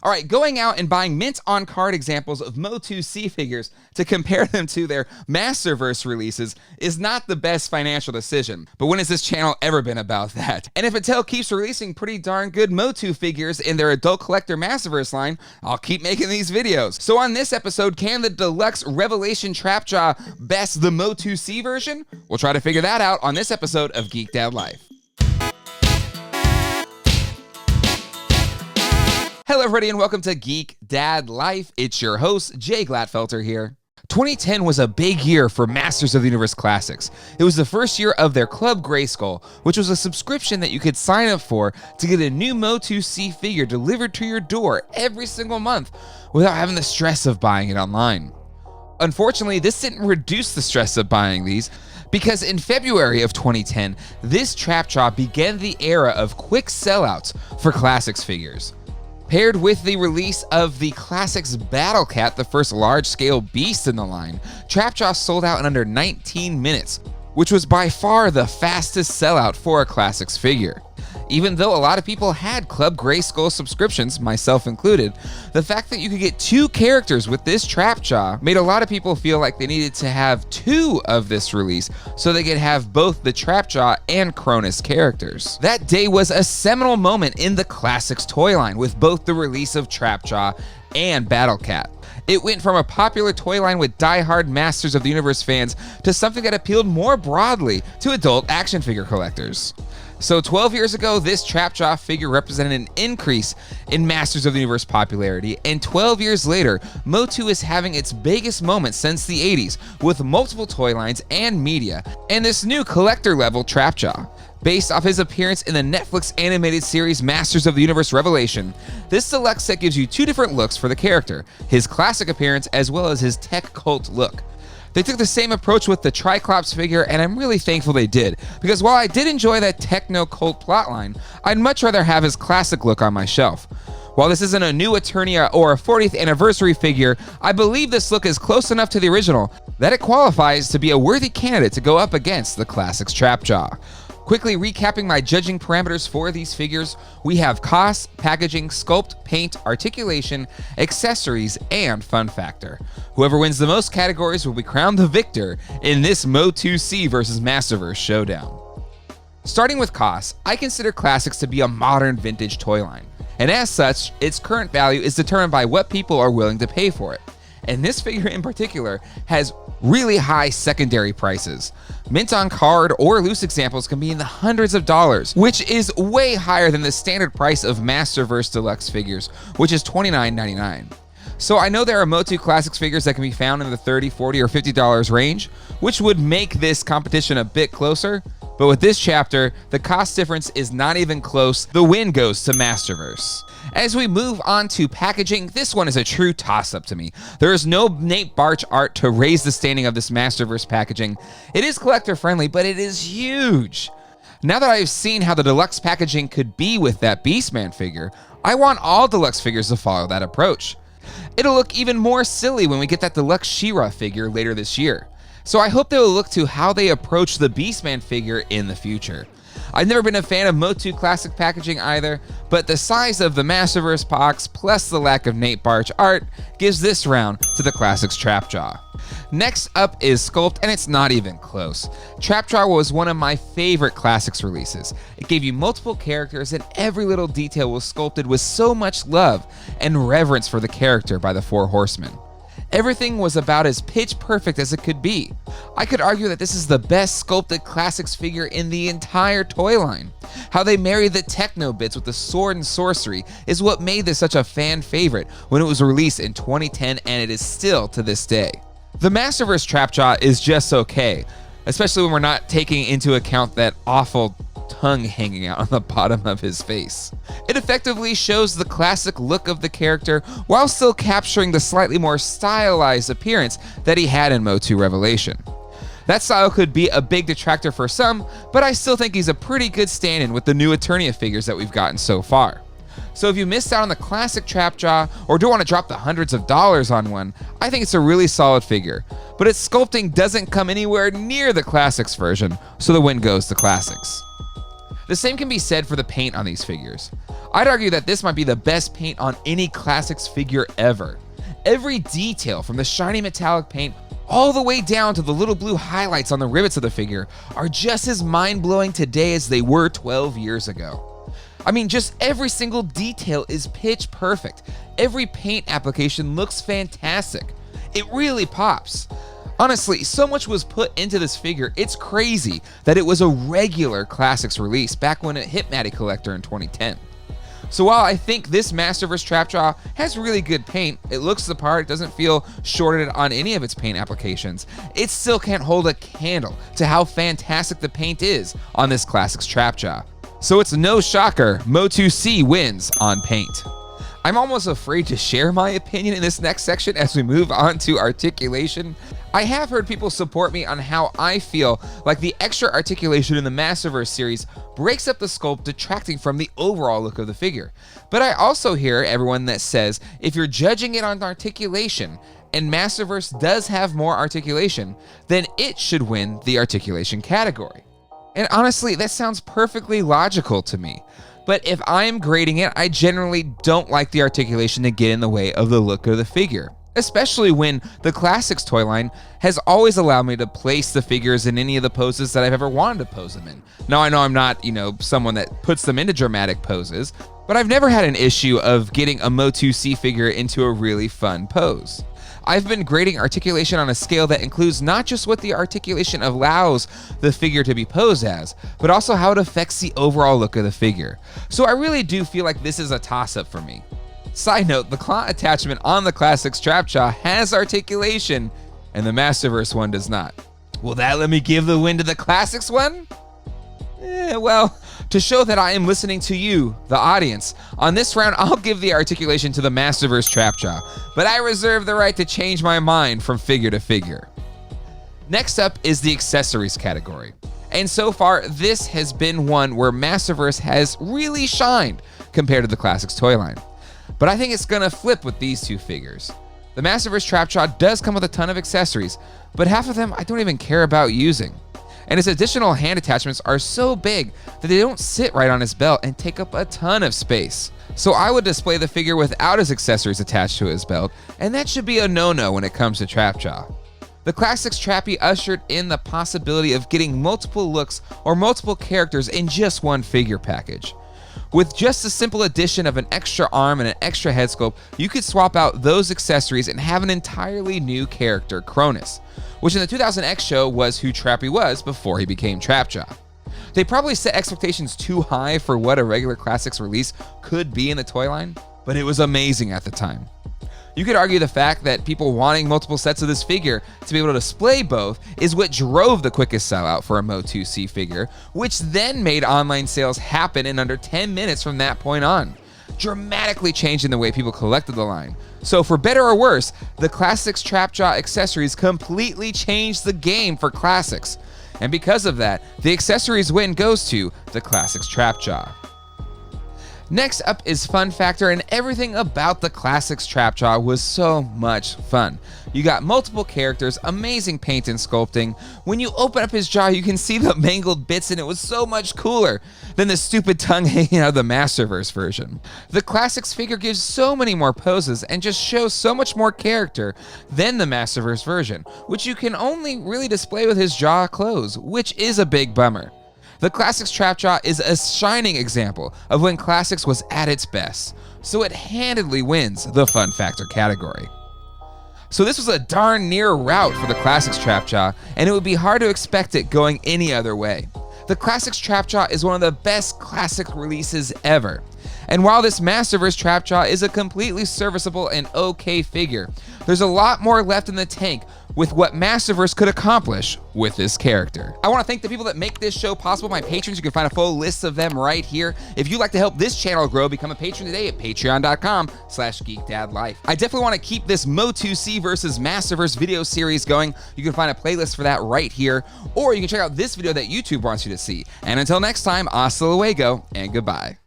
All right, going out and buying mint-on-card examples of MOTUC figures to compare them to their Masterverse releases is not the best financial decision. But when has this channel ever been about that? And if Mattel keeps releasing pretty darn good MOTU figures in their adult collector Masterverse line, I'll keep making these videos. So on this episode, can the Deluxe Revelation Trapjaw best the MOTUC version? We'll try to figure that out on this episode of Geek Dad Life. Hello everybody and welcome to Geek Dad Life. It's your host, Jay Glatfelter here. 2010 was a big year for Masters of the Universe Classics. It was the first year of their Club Grayskull, which was a subscription that you could sign up for to get a new MOTUC figure delivered to your door every single month without having the stress of buying it online. Unfortunately, this didn't reduce the stress of buying these, because in February of 2010, this Trapjaw began the era of quick sellouts for Classics figures. Paired with the release of the Classics Battle Cat, the first large-scale beast in the line, Trapjaw sold out in under 19 minutes, which was by far the fastest sellout for a Classics figure. Even though a lot of people had Club Grayskull subscriptions, myself included, the fact that you could get two characters with this Trapjaw made a lot of people feel like they needed to have two of this release so they could have both the Trapjaw and Cronus characters. That day was a seminal moment in the Classics toy line with both the release of Trapjaw and Battle Cat. It went from a popular toy line with die-hard Masters of the Universe fans to something that appealed more broadly to adult action figure collectors. So 12 years ago, this Trapjaw figure represented an increase in Masters of the Universe popularity, and 12 years later, MOTU is having its biggest moment since the 80s, with multiple toy lines and media, and this new collector-level Trapjaw. Based off his appearance in the Netflix animated series Masters of the Universe Revelation, this deluxe set gives you two different looks for the character, his classic appearance as well as his tech cult look. They took the same approach with the Triclops figure, and I'm really thankful they did, because while I did enjoy that techno-cult plotline, I'd much rather have his classic look on my shelf. While this isn't a new Eternia or a 40th anniversary figure, I believe this look is close enough to the original that it qualifies to be a worthy candidate to go up against the Classics Trapjaw. Quickly recapping my judging parameters for these figures, we have cost, packaging, sculpt, paint, articulation, accessories, and fun factor. Whoever wins the most categories will be crowned the victor in this MOTUC versus Masterverse showdown. Starting with cost, I consider Classics to be a modern vintage toy line, and as such, its current value is determined by what people are willing to pay for it. And this figure in particular has really high secondary prices. Mint on card or loose examples can be in the hundreds of dollars, which is way higher than the standard price of Masterverse Deluxe figures, which is $29.99. So I know there are MOTU Classics figures that can be found in the $30, $40, or $50 range, which would make this competition a bit closer, but with this chapter, the cost difference is not even close. The win goes to Masterverse. As we move on to packaging, this one is a true toss-up to me. There is no Nate Barch art to raise the standing of this Masterverse packaging. It is collector-friendly, but it is huge. Now that I've seen how the deluxe packaging could be with that Beastman figure, I want all deluxe figures to follow that approach. It'll look even more silly when we get that deluxe She-Ra figure later this year. So I hope they will look to how they approach the Beastman figure in the future. I've never been a fan of MOTU Classic packaging either, but the size of the Masterverse box plus the lack of Nate Barch art gives this round to the Classics Trapjaw. Next up is Sculpt, and it's not even close. Trapjaw was one of my favorite Classics releases. It gave you multiple characters, and every little detail was sculpted with so much love and reverence for the character by the Four Horsemen. Everything was about as pitch perfect as it could be. I could argue that this is the best sculpted Classics figure in the entire toy line. How they married the techno bits with the sword and sorcery is what made this such a fan favorite when it was released in 2010, and it is still to this day. The Masterverse Trapjaw is just okay, especially when we're not taking into account that awful tongue hanging out on the bottom of his face. It effectively shows the classic look of the character while still capturing the slightly more stylized appearance that he had in MOTU Revelation. That style could be a big detractor for some, but I still think he's a pretty good stand-in with the new Eternia figures that we've gotten so far. So if you missed out on the classic Trapjaw or don't want to drop the hundreds of dollars on one, I think it's a really solid figure. But its sculpting doesn't come anywhere near the Classics version, so the win goes to Classics. The same can be said for the paint on these figures. I'd argue that this might be the best paint on any Classics figure ever. Every detail from the shiny metallic paint all the way down to the little blue highlights on the rivets of the figure are just as mind-blowing today as they were 12 years ago. I mean, just every single detail is pitch perfect. Every paint application looks fantastic. It really pops. Honestly, so much was put into this figure, it's crazy that it was a regular Classics release back when it hit Matty Collector in 2010. So while I think this Masterverse Trapjaw has really good paint, it looks the part, it doesn't feel shorted on any of its paint applications, it still can't hold a candle to how fantastic the paint is on this Classics Trapjaw. So it's no shocker, MOTUC wins on paint. I'm almost afraid to share my opinion in this next section as we move on to articulation. I have heard people support me on how I feel like the extra articulation in the Masterverse series breaks up the sculpt, detracting from the overall look of the figure. But I also hear everyone that says if you're judging it on articulation, and Masterverse does have more articulation, then it should win the articulation category. And honestly, that sounds perfectly logical to me. But if I'm grading it, I generally don't like the articulation to get in the way of the look of the figure, especially when the Classics toy line has always allowed me to place the figures in any of the poses that I've ever wanted to pose them in. Now, I know I'm not, someone that puts them into dramatic poses, but I've never had an issue of getting a MOTUC figure into a really fun pose. I've been grading articulation on a scale that includes not just what the articulation allows the figure to be posed as, but also how it affects the overall look of the figure. So I really do feel like this is a toss-up for me. Side note, the claw attachment on the Classics Trapjaw has articulation, and the Masterverse one does not. Will that let me give the win to the Classics one? Well, to show that I am listening to you, the audience, on this round I'll give the articulation to the Masterverse Trapjaw, but I reserve the right to change my mind from figure to figure. Next up is the accessories category. And so far, this has been one where Masterverse has really shined compared to the Classics toy line. But I think it's gonna flip with these two figures. The Masterverse Trapjaw does come with a ton of accessories, but half of them I don't even care about using. And its additional hand attachments are so big that they don't sit right on his belt and take up a ton of space. So I would display the figure without his accessories attached to his belt, and that should be a no-no when it comes to Trapjaw. The Classics Trappy ushered in the possibility of getting multiple looks or multiple characters in just one figure package. With just the simple addition of an extra arm and an extra head sculpt, you could swap out those accessories and have an entirely new character, Cronus, which in the 2000X show was who Trappy was before he became Trapjaw. They probably set expectations too high for what a regular Classics release could be in the toy line, but it was amazing at the time. You could argue the fact that people wanting multiple sets of this figure to be able to display both is what drove the quickest sellout for a MOTUC figure, which then made online sales happen in under 10 minutes from that point on, dramatically changing the way people collected the line. So for better or worse, the Classics Trapjaw accessories completely changed the game for Classics. And because of that, the accessories win goes to the Classics Trapjaw. Next up is fun factor, and everything about the Classics Trapjaw was so much fun. You got multiple characters, amazing paint and sculpting. When you open up his jaw, you can see the mangled bits, and it was so much cooler than the stupid tongue hanging out of the Masterverse version. The Classics figure gives so many more poses and just shows so much more character than the Masterverse version, which you can only really display with his jaw closed, which is a big bummer. The Classics Trapjaw is a shining example of when Classics was at its best, so it handedly wins the fun factor category. So this was a darn near rout for the Classics Trapjaw, and it would be hard to expect it going any other way. The Classics Trapjaw is one of the best classic releases ever. And while this Masterverse Trapjaw is a completely serviceable and okay figure, there's a lot more left in the tank with what Masterverse could accomplish with this character. I want to thank the people that make this show possible, my patrons. You can find a full list of them right here. If you'd like to help this channel grow, become a patron today at patreon.com/geekdadlife. I definitely want to keep this MOTUC versus Masterverse video series going. You can find a playlist for that right here, or you can check out this video that YouTube wants you to see. And until next time, hasta luego and goodbye.